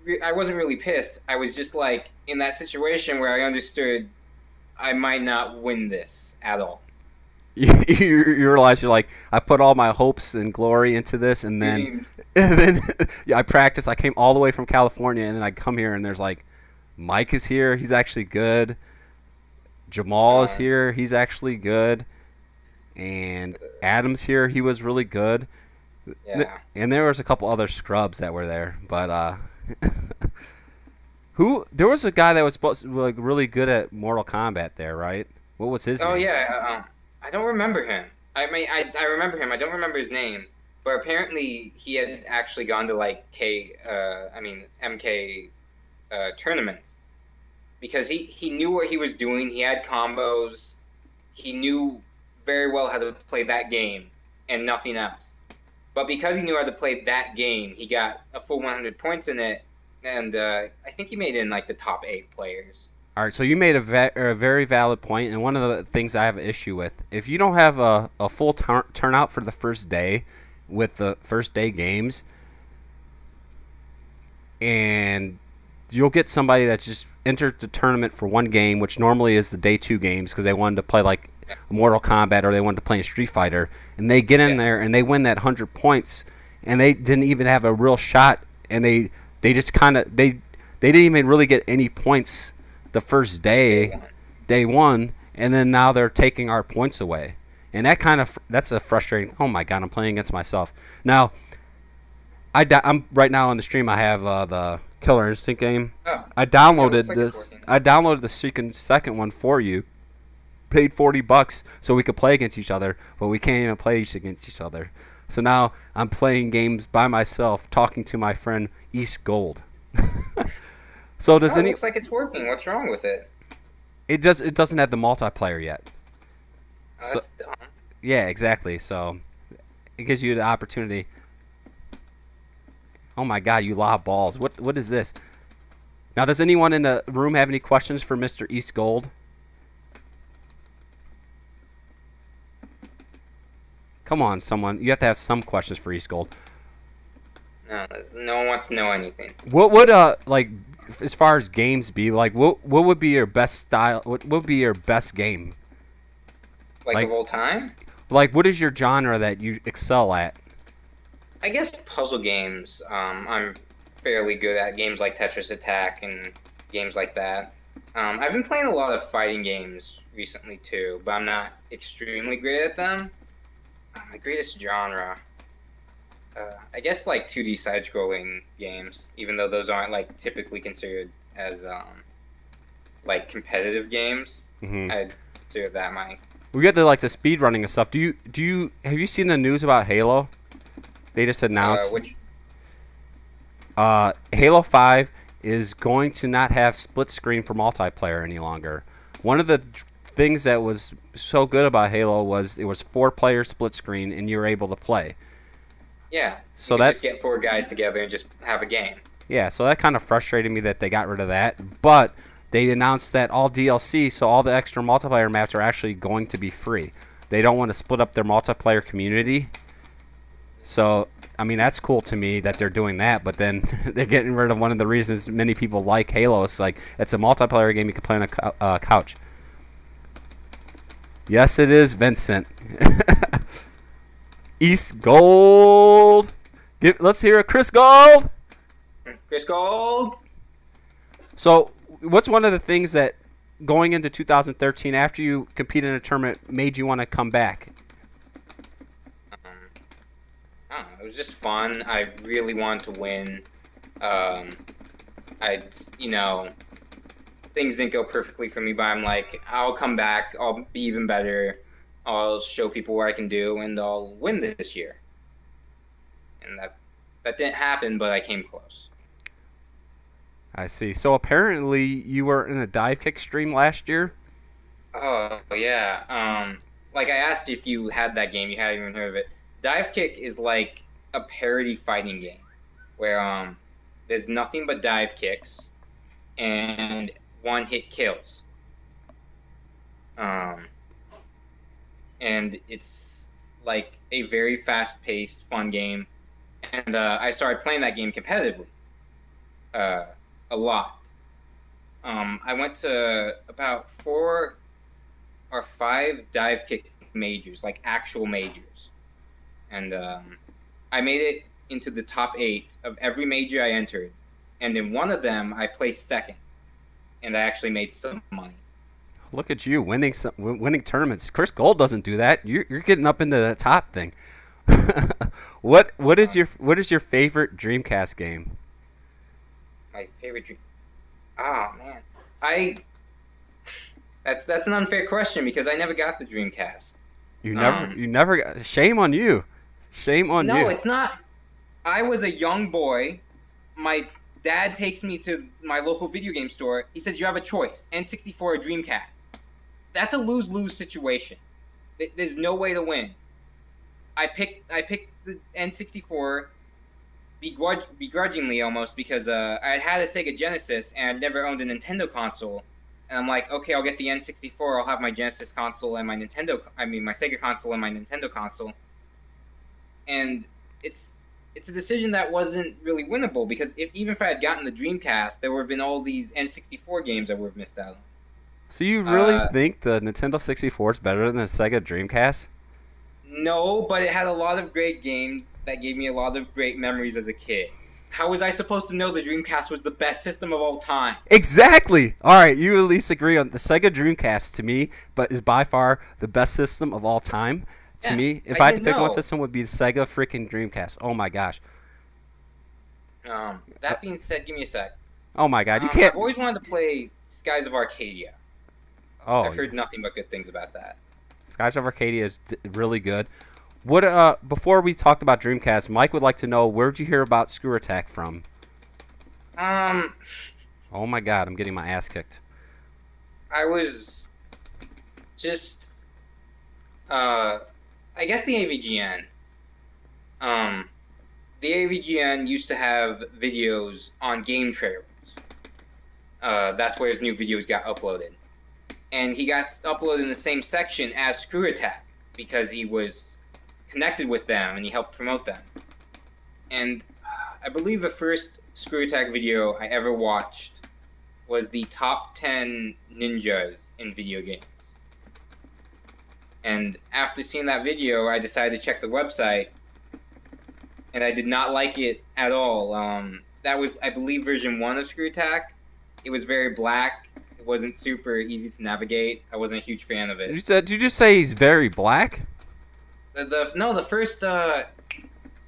really pissed. I was just, like, in that situation where I understood I might not win this at all. You realize you're like, I put all my hopes and glory into this, and then yeah, I practiced. I came all the way from California, and then I come here, and there's like, Mike is here. He's actually good. Jamal is here. He's actually good. And Adam's here. He was really good. Yeah. And there was a couple other scrubs that were there, but there was a guy that was supposed to be like really good at Mortal Kombat there, right? What was his name? Oh yeah. I don't remember him. I mean, I remember him. I don't remember his name. But apparently, he had actually gone to like MK tournaments because he knew what he was doing. He had combos. He knew very well how to play that game and nothing else. But because he knew how to play that game, he got a full 100 points in it, and I think he made it in like the top 8 players. All right, so you made a very valid point, and one of the things I have an issue with, if you don't have a full turnout for the first day with the first day games, and you'll get somebody that just entered the tournament for one game, which normally is the day 2 games because they wanted to play like Mortal Kombat or they wanted to play a Street Fighter, and they get in there and they win that 100 points, and they didn't even have a real shot, and they just kind of they didn't even really get any points the first day one, and then now they're taking our points away, and that's a frustrating. Oh my God, I'm playing against myself now. I'm right now on the stream. I have the Killer Instinct game. Oh, I downloaded like this. I downloaded the second one for you. Paid $40 so we could play against each other, but we can't even play against each other. So now I'm playing games by myself, talking to my friend East Gold. So does it looks like it's working. What's wrong with it? It doesn't have the multiplayer yet. Oh, that's dumb. Yeah, exactly. So it gives you the opportunity. Oh my God, you lob balls. What is this? Now, does anyone in the room have any questions for Mr. East Gold? Come on, someone. You have to have some questions for East Gold. No one wants to know anything. What would like as far as games be, like what would be your best style? What would be your best game? Like of all time? Like, what is your genre that you excel at? I guess puzzle games. I'm fairly good at games like Tetris Attack and games like that. I've been playing a lot of fighting games recently too, but I'm not extremely great at them. My greatest genre, I guess like 2D side-scrolling games, even though those aren't like typically considered as like competitive games. I'd consider that my. We got the speed running and stuff. Have you seen the news about Halo? They just announced Halo 5 is going to not have split screen for multiplayer any longer. One of the things that was so good about Halo was it was 4-player split screen and you were able to play. Yeah. So you could that's just get 4 guys together and just have a game. Yeah, so that kind of frustrated me that they got rid of that, but they announced that all DLC, so all the extra multiplayer maps are actually going to be free. They don't want to split up their multiplayer community. So, I mean, that's cool to me that they're doing that, but then they're getting rid of one of the reasons many people like Halo. It's like, it's a multiplayer game you can play on a couch. Yes, it is, Vincent. East Gold. Let's hear it, Chris Gold. Chris Gold. So, what's one of the things that going into 2013 after you competed in a tournament made you want to come back? I don't know, it was just fun. I really wanted to win. Things didn't go perfectly for me, but I'm like, I'll come back. I'll be even better. I'll show people what I can do, and I'll win this year. And that didn't happen, but I came close. I see. So apparently you were in a dive kick stream last year? Oh, yeah. Like I asked if you had that game. You hadn't even heard of it. Dive kick is like a parody fighting game where there's nothing but dive kicks and one-hit kills. And it's like a very fast-paced, fun game. And I started playing that game competitively. A lot. I went to about 4 or 5 dive kick majors, like actual majors. And I made it into the top 8 of every major I entered. And in one of them, I placed second. And I actually made some money. Look at you winning tournaments. Chris Gold doesn't do that. You're getting up into the top thing. What is your favorite Dreamcast game? My favorite dream. Oh man, that's an unfair question because I never got the Dreamcast. You never got. Shame on you. Shame on you. No, it's not. I was a young boy. My dad takes me to my local video game store. He says you have a choice: N64 or Dreamcast. That's a lose-lose situation. There's no way to win. I picked the N64, begrudgingly almost, because I had a Sega Genesis and I'd never owned a Nintendo console. And I'm like, okay, I'll get the N64. I'll have my Genesis console and my my Sega console and my Nintendo console. And it's a decision that wasn't really winnable, because even if I had gotten the Dreamcast, there would have been all these N64 games I would have missed out on. So you really think the Nintendo 64 is better than the Sega Dreamcast? No, but it had a lot of great games that gave me a lot of great memories as a kid. How was I supposed to know the Dreamcast was the best system of all time? Exactly. All right, you at least agree on the Sega Dreamcast to me, but is by far the best system of all time. To me, if I had to pick one system, would be the Sega freaking Dreamcast. Oh my gosh. That being said, give me a sec. Oh my God, you can't. I've always wanted to play Skies of Arcadia. Oh, I've heard nothing but good things about that. Skies of Arcadia is really good. What before we talked about Dreamcast, Mike would like to know, where'd you hear about Screw Attack from? Oh my God, I'm getting my ass kicked. I was just I guess the AVGN. The AVGN used to have videos on game trailers. That's where his new videos got uploaded. And he got uploaded in the same section as Screw Attack, because he was connected with them and he helped promote them. And I believe the first Screw Attack video I ever watched was the top 10 ninjas in video games. And after seeing that video, I decided to check the website, and I did not like it at all. That was, I believe, version 1 of Screw Attack. It was very black. It wasn't super easy to navigate. I wasn't a huge fan of it. Did you just say he's very black? The first, I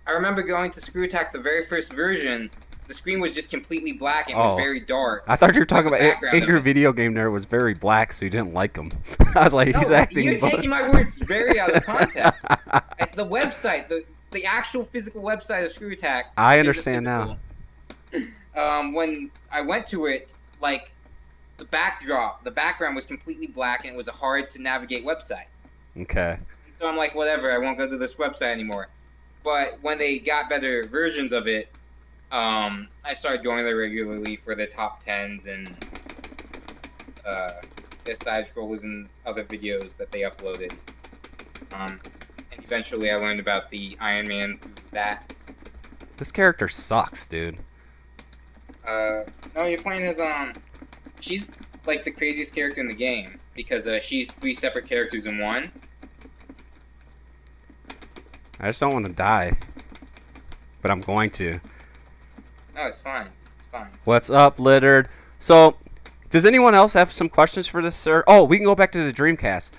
remember going to Screw Attack, the very first version. The screen was just completely black and it was very dark. I thought you were talking about Angry Video Game Nerd was very black, so you didn't like him. I was like, he's acting. You're taking my words very out of context. It's the website, the actual physical website of Screw Attack. I understand now. When I went to it, like, the background was completely black, and it was a hard to navigate website. Okay. So I'm like, whatever, I won't go to this website anymore. But when they got better versions of it, I started going there regularly for the top 10s and the side scrollers and other videos that they uploaded. And eventually I learned about the Iron Man through that. This character sucks, dude. No, your point is, she's like the craziest character in the game, because she's 3 separate characters in one. I just don't want to die, but I'm going to. No, it's fine. It's fine. What's up, Littered? So, does anyone else have some questions for this, sir? Oh, we can go back to the Dreamcast.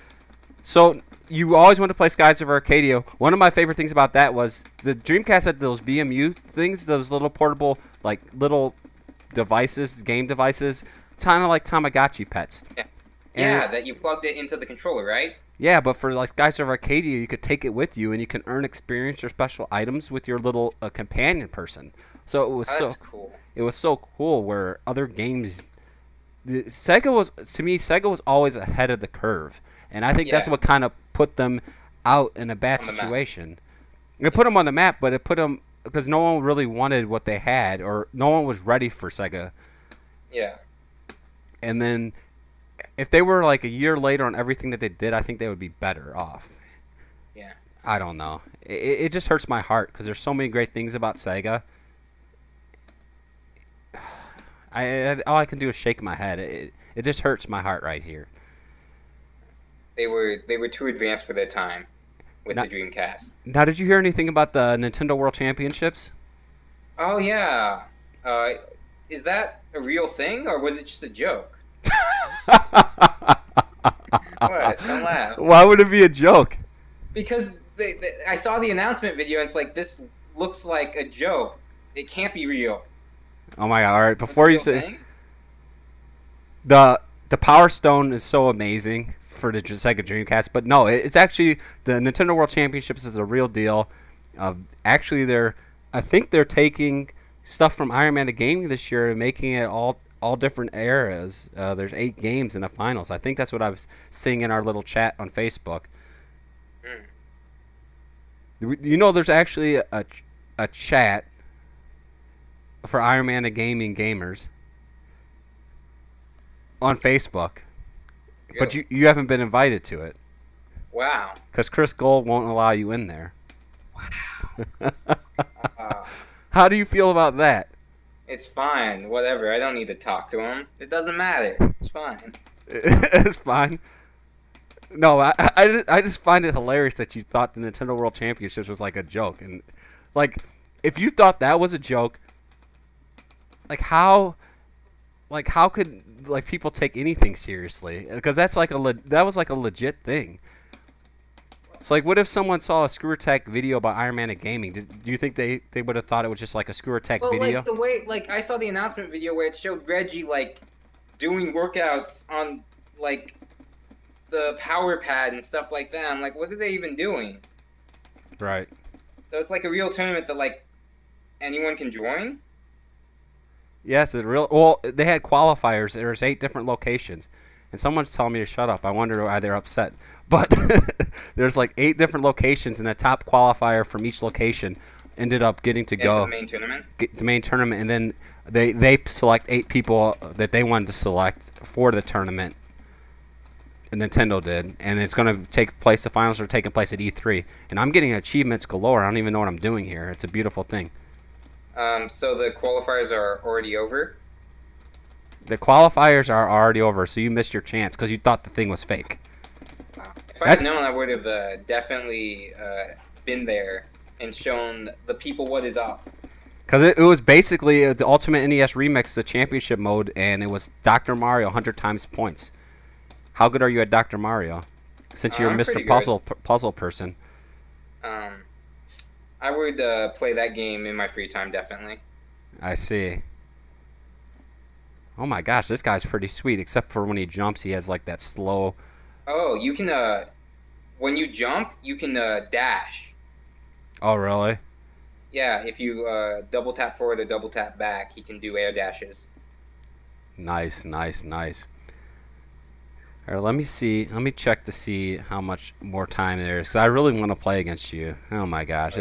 So, you always wanted to play Skies of Arcadia. One of my favorite things about that was the Dreamcast had those VMU things, those little portable, like, little devices, game devices, kind of like Tamagotchi pets. Yeah. Yeah, that you plugged it into the controller, right? Yeah, but for like Skies of Arcadia, you could take it with you, and you can earn experience or special items with your little companion person. So it was cool. It was so cool. Where other games, Sega was always ahead of the curve, and I think that's what kind of put them out in a bad situation. It put them on the map, but it put them because no one really wanted what they had, or no one was ready for Sega. Yeah. And then, if they were like a year later on everything that they did, I think they would be better off. Yeah. I don't know. It just hurts my heart because there's so many great things about Sega. All I can do is shake my head. It just hurts my heart right here. They were too advanced for their time with the Dreamcast. Now, did you hear anything about the Nintendo World Championships? Oh yeah. Is that a real thing, or was it just a joke? What? Don't laugh. Why would it be a joke? Because I saw the announcement video, and it's like, this looks like a joke. It can't be real. Oh my god! All right, before you say the Power Stone is so amazing for the Sega Dreamcast, but no, it's actually the Nintendo World Championships is a real deal. Actually, I think they're taking stuff from Iron Man to Gaming this year and making it all different eras. There's 8 games in the finals. I think that's what I was seeing in our little chat on Facebook. You know, there's actually a chat for Iron Man and Gaming gamers on Facebook, but you haven't been invited to it. Wow. Because Chris Gold won't allow you in there. Wow. How do you feel about that? It's fine. Whatever. I don't need to talk to him. It doesn't matter. It's fine. It's fine. No, I just find it hilarious that you thought the Nintendo World Championships was like a joke. And, like, if you thought that was a joke, how could, like, people take anything seriously? Because that's like that was like a legit thing. It's like, what if someone saw a Screw Tech video about Iron Man and Gaming? Do you think they would have thought it was just like a Screw Tech video? Like the way, like I saw the announcement video where it showed Reggie like doing workouts on like the power pad and stuff like that. I'm like, what are they even doing? Right. So it's like a real tournament that like anyone can join. Yes, well, they had qualifiers. There's 8 different locations. And someone's telling me to shut up. I wonder why they're upset. But there's like 8 different locations, and the top qualifier from each location ended up getting to go the main tournament. The main tournament, and then they select 8 people that they wanted to select for the tournament. And Nintendo did, and it's going to take place. The finals are taking place at E3, and I'm getting achievements galore. I don't even know what I'm doing here. It's a beautiful thing. So the qualifiers are already over. The qualifiers are already over, so you missed your chance because you thought the thing was fake. If I had known, I would have definitely been there and shown the people what is up. Because it was basically the Ultimate NES Remix, the championship mode, and it was Dr. Mario 100 times points. How good are you at Dr. Mario? Since you're Mr. Puzzle person. I would play that game in my free time, definitely. I see. Oh my gosh, this guy's pretty sweet, except for when he jumps, he has like that slow... Oh, you can, when you jump, you can dash. Oh, really? Yeah, if you double tap forward or double tap back, he can do air dashes. Nice, nice, nice. All right, let me check to see how much more time there is, because I really want to play against you. Oh my gosh,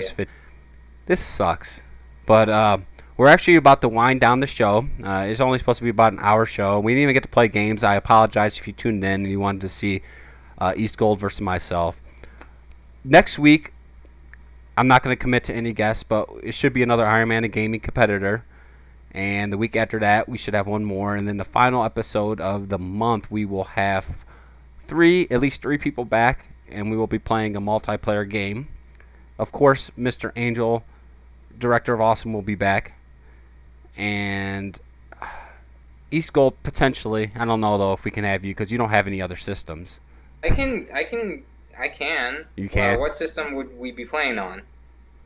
this sucks. But, we're actually about to wind down the show. It's only supposed to be about an hour show. We didn't even get to play games. I apologize if you tuned in and you wanted to see East Gold versus myself. Next week, I'm not going to commit to any guests, but it should be another Iron Man and Gaming competitor. And the week after that, we should have one more. And then the final episode of the month, we will have at least three people back, and we will be playing a multiplayer game. Of course, Mr. Angel, Director of Awesome, will be back. And East Gold, potentially. I don't know, though, if we can have you, because you don't have any other systems. I can. You can? What system would we be playing on?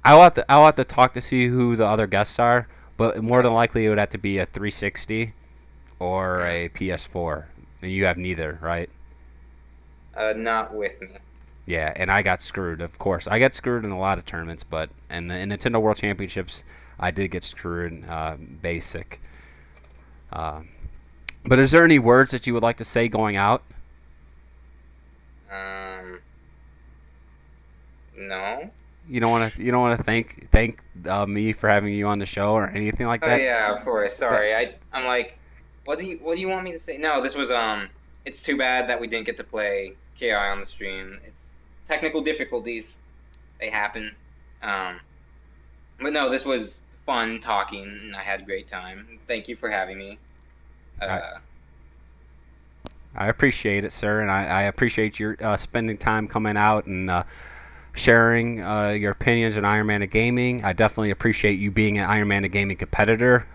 I'll have to talk to see who the other guests are, but more than likely it would have to be a 360 or a PS4. And you have neither, right? Not with me. Yeah, and I got screwed, of course. I got screwed in a lot of tournaments, but in the Nintendo World Championships, I did get screwed basic. But is there any words that you would like to say going out? No. You don't want to thank me for having you on the show or anything like that? Oh yeah, of course. Sorry, I'm like, what do you want me to say? No, this was it's too bad that we didn't get to play KI on the stream. It's technical difficulties. They happen. But no, this was fun talking, and I had a great time. Thank you for having me. I appreciate it, sir, and I appreciate your spending time coming out and sharing your opinions on Iron Man of Gaming. I definitely appreciate you being an Iron Man of Gaming competitor.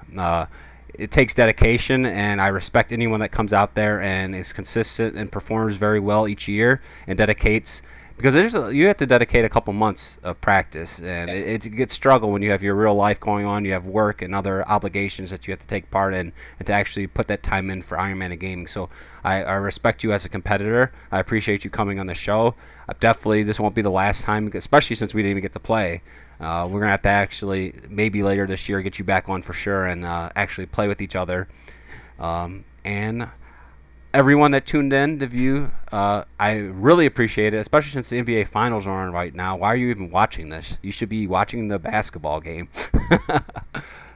It takes dedication, and I respect anyone that comes out there and is consistent and performs very well each year and dedicates, because you have to dedicate a couple months of practice, and it gets struggle when you have your real life going on, you have work and other obligations that you have to take part in, and to actually put that time in for Iron Man of Gaming. So I respect you as a competitor. I appreciate you coming on the show. Definitely, this won't be the last time, especially since we didn't even get to play. We're going to have to actually, maybe later this year, get you back on for sure and actually play with each other. And everyone that tuned in to view, I really appreciate it, especially since the NBA Finals are on right now. Why are you even watching this? You should be watching the basketball game.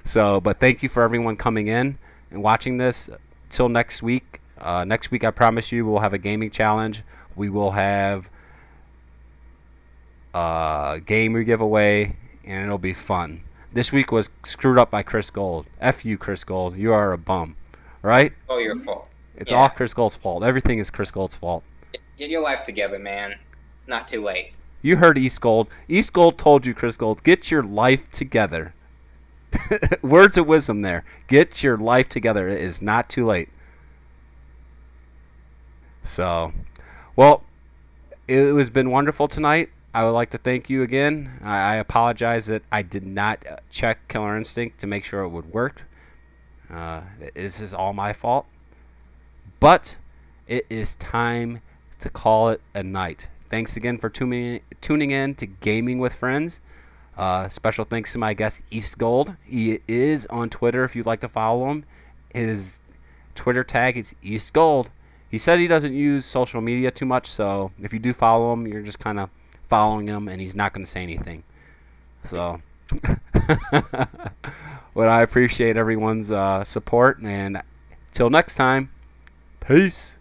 So, but thank you for everyone coming in and watching this. Till next week. Next week, I promise you, we'll have a gaming challenge. We will have a game giveaway, and it'll be fun. This week was screwed up by Chris Gold. F you, Chris Gold. You are a bum. Right? All your fault. It's all Chris Gold's fault. Everything is Chris Gold's fault. Get your life together, man. It's not too late. You heard East Gold. East Gold told you, Chris Gold, get your life together. Words of wisdom there. Get your life together. It is not too late. So, well, it has been wonderful tonight. I would like to thank you again. I apologize that I did not check Killer Instinct to make sure it would work. This is all my fault. But it is time to call it a night. Thanks again for tuning in to Gaming with Friends. Special thanks to my guest, East Gold. He is on Twitter if you'd like to follow him. His Twitter tag is East Gold. He said he doesn't use social media too much, so if you do follow him, you're just kind of following him, and he's not going to say anything. So, well, I appreciate everyone's support, and till next time, peace.